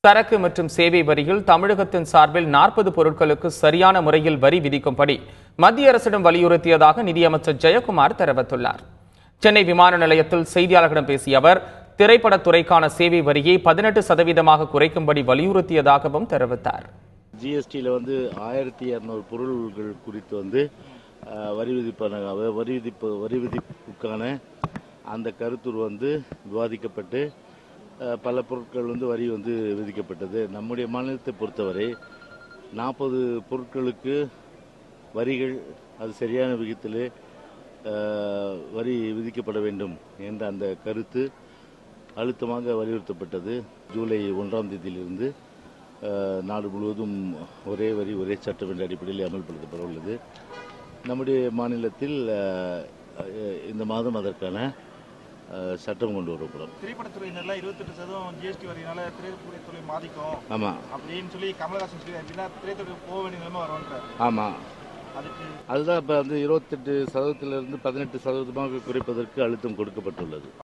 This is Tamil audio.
சரக்கு மற்றும் சேவை வரியில் தமிழகத்தின் சார்பில் 40 பொருட்களுக்கு சரியான முறையில் வரி விதிக்கும்படி மத்திய அரசிடம் வலியுறுத்தியதாக நிதியமைச்சர் ஜெயக்குமார் தெரிவித்துள்ளார். சென்னை விமான நிலையத்தில் செய்தியாளர்களிடம் பேசிய அவர், திரைப்படத்துறைக்கான சேவை வரியை 18% குறைக்கும்படி வலியுறுத்தியதாகவும் தெரிவித்தார். ஜிஎஸ்டியில் 1200 பொருள்கள் குறித்து வரி விதிப்புக்கான அந்த கருத்துரு விவாதிக்கப்பட்டு பல பொருட்கள் வரி விதிக்கப்பட்டது. நம்முடைய மாநிலத்தை பொறுத்தவரை 40 பொருட்களுக்கு வரிகள் அது சரியான விகிதத்திலே வரி விதிக்கப்பட வேண்டும் என்ற அந்த கருத்து அழுத்தமாக வலியுறுத்தப்பட்டது. ஜூலை 1ஆம் தேதியிலிருந்து நாடு முழுவதும் ஒரே வரி ஒரே சட்டம் என்ற அடிப்படையில் அமல்படுத்தப்பட உள்ளது. நம்முடைய மாநிலத்தில் இந்த மாதம் அதற்கான சட்டம் கொண்டு வரப்படும். திரைப்படத்துறையினர்ல 28% ஜிஎஸ்டி வரினால திரைப்படத்துறை பாதிக்கும். ஆமா அப்படின்னு சொல்லி கமலஹாசன் சொல்லி அப்படின்னா திரைத்துறை போக வேண்டிய நிலைமை வரும்ன்றார். ஆமா, அதுதான் இப்ப 28%-லிருந்து 18% குறைப்பதற்கு அழுத்தம் கொடுக்கப்பட்டுள்ளது.